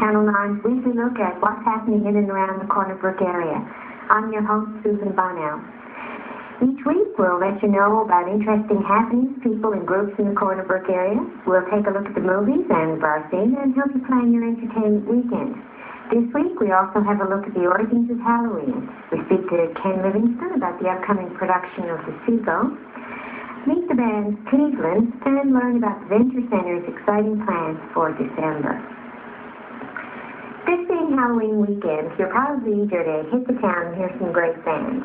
Channel 9's weekly look at what's happening in and around the Corner Brook area. I'm your host, Susan Bonnell. Each week, we'll let you know about interesting happenings, people, and groups in the Corner Brook area. We'll take a look at the movies and bar scene and help you plan your entertainment weekend. This week, we also have a look at the origins of Halloween. We speak to Ken Livingston about the upcoming production of The Seagull, meet the band Cleveland, and learn about the Venture Center's exciting plans for December. This being Halloween weekend, you're probably eager to hit the town and hear some great bands.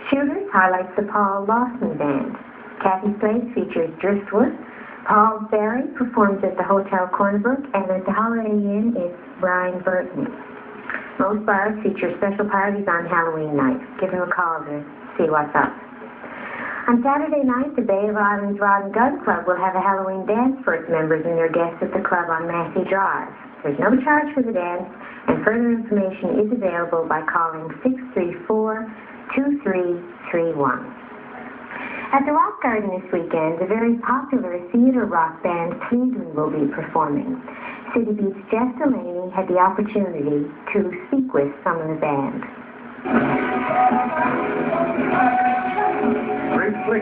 Shooters highlights the Paul Lawson Band. Kathy's Place features Driftwood. Paul Berry performs at the Hotel Cornerbrook, and at the Holiday Inn, it's Brian Burton. Most bars feature special parties on Halloween night. Give them a call to see what's up. On Saturday night, the Bay of Islands Rod and Gun Club will have a Halloween dance for its members and their guests at the club on Massey Drive. There's no charge for the dance, and further information is available by calling 634-2331. At the Rock Garden this weekend, the very popular theater rock band Cleveland will be performing. City Beat's Jeff Delaney had the opportunity to speak with some of the band. Great Flick,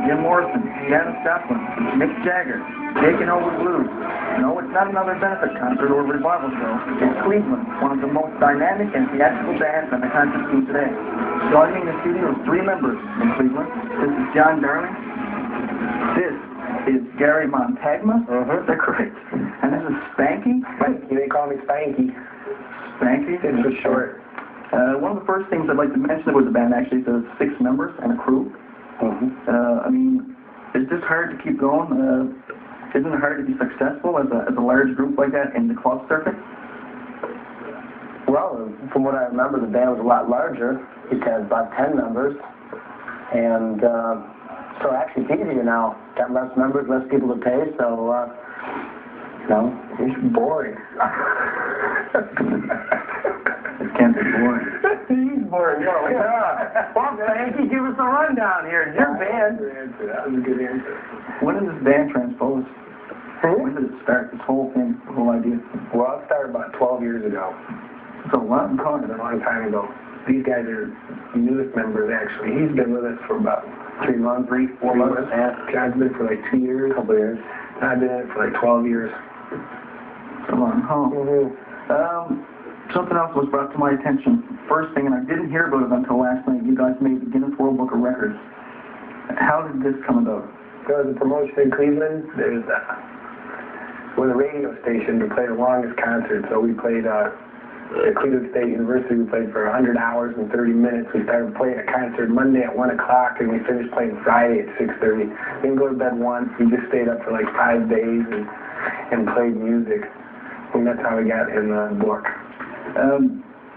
Jim Morrison, Janis Joplin, Mick Jagger, Taking Over the Blues. No, it's not another benefit concert or revival show. It's Cleveland, one of the most dynamic and theatrical bands on the concert scene today. Joining the studio is 3 members from Cleveland. This is John Darling. This is Gary Montagma. They're correct. And this is Spanky. Spanky, they call me Spanky. Spanky? It's for short. One of the first things I'd like to mention about the band actually is 6 members and a crew. I mean, is this hard to keep going? Isn't it hard to be successful as a large group like that in the club circuit? Well, from what I remember, the band was a lot larger. It had about 10 members. And so actually it's easier now. Got less members, less people to pay, so, it's boring. It can't be boring. He's boring, yeah. Well, Spanky, give us a rundown here. It's your band. That was a good answer. When did this band transpose? When did it start, this whole thing, the whole idea? Well, it started about 12 years ago. It's a long time. A long time ago. These guys are newest members, actually. He's been with us for about 3 months, 4 months. John's been for like 2 years. Couple years. I've been in it for like 12 years. It's a long time. Something else was brought to my attention. First thing, and I didn't hear about it until last night, you guys made the Guinness World Book of Records. How did this come about? There was a promotion in Cleveland. We're the radio station to play the longest concert, so we played at Cleveland State University. We played for 100 hours and 30 minutes. We started playing a concert Monday at 1 o'clock, and we finished playing Friday at 6:30. We didn't go to bed once. We just stayed up for like 5 days and played music. And that's how we got in the book.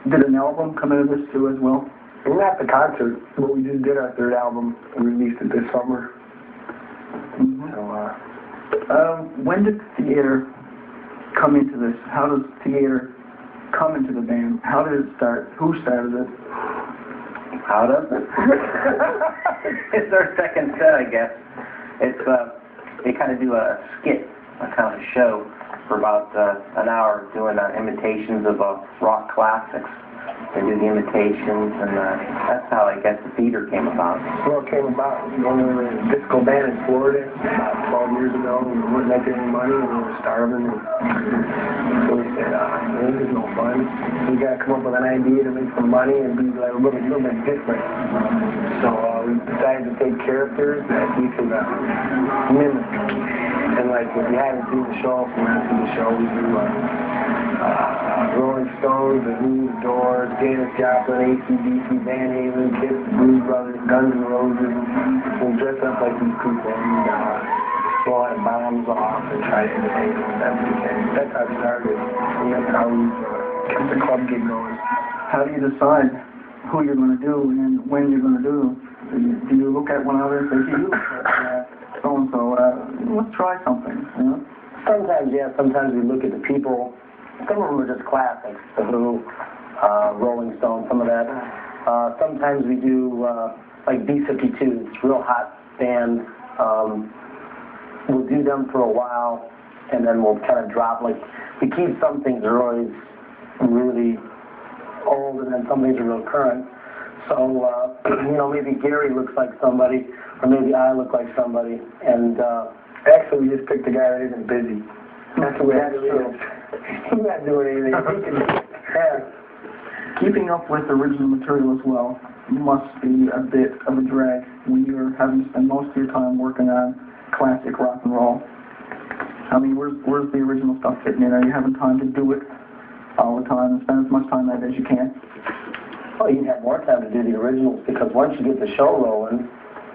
Did an album come out of this too as well? Not the concert, but we just did our 3rd album. We released it this summer. When did theater come into this? How does theater come into the band? How did it start? Who started it? How does it? It's our second set, I guess. It's they kind of do a skit, a kind of show for about an hour doing imitations of rock classics. They do the imitations, and that's how I guess the theater came about. Well, it came about when we were in a disco band in Florida about 12 years ago. We weren't making any money, and we were starving. And so we said, this is no fun. We got to come up with an idea to make some money and be like a little bit different. So we decided to take characters that we could mimic. And like, if you haven't seen the show, if you haven't seen the show, we do Rolling Stones, The Who, The Doors, Janis Joplin, AC/DC, Van Halen, Kiss, Blues Brothers, Guns N' Roses. We dress up like these people and blow our bombs off and try to entertain them. That's how it started. And that's how we kept the club gig going. How do you decide who you're going to do and when you're going to do them? Do you look at one another and say, so-and-so, let's try something, you know? Sometimes, yeah. Sometimes we look at the people. Some of them are just classics, The Who, Rolling Stones, some of that. Sometimes we do, like B-52, it's a real hot band. We'll do them for a while, and then we'll kind of drop, like, we keep some things that are always really old, and then some things are real current. So, you know, maybe Gary looks like somebody, or maybe I look like somebody, and actually we just picked a guy that isn't busy. That's the way it is. He's not doing anything. He can, yeah. Keeping up with original material as well must be a bit of a drag when you're having to spend most of your time working on classic rock and roll. I mean, where's the original stuff fitting in? Are you having time to do it all the time and spend as much time on it as you can? Well, you have more time to do the originals, because once you get the show rolling,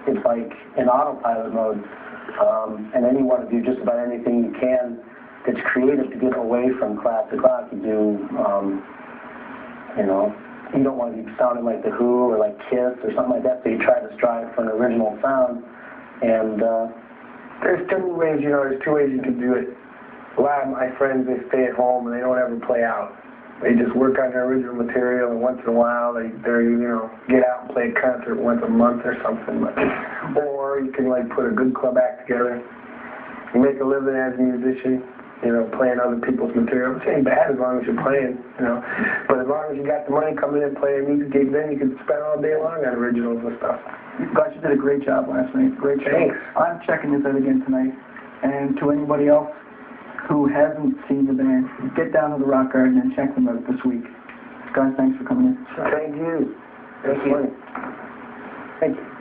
it's like in autopilot mode. And then you want to do just about anything you can that's creative to get away from classic rock. You do, you know, you don't want to be sounding like The Who or like Kiss or something like that, so you try to strive for an original sound. And there's two ways, you know, there's two ways you can do it. A lot of my friends, they stay at home and they don't ever play out. They just work on their original material, and once in a while they you know, get out and play a concert once a month or something. Or you can like put a good club act together. You make a living as a musician, you know, playing other people's material. It ain't bad as long as you're playing, you know. But as long as you got the money coming in playing music gigs, then you can spend all day long on originals and stuff. Guys, you did a great job last night. Great show. Thanks. I'm checking this out again tonight. And to anybody else who hasn't seen the band, get down to the Rock Garden and check them out this week. Guys, thanks for coming in. Thank you. Thank you. Thank you.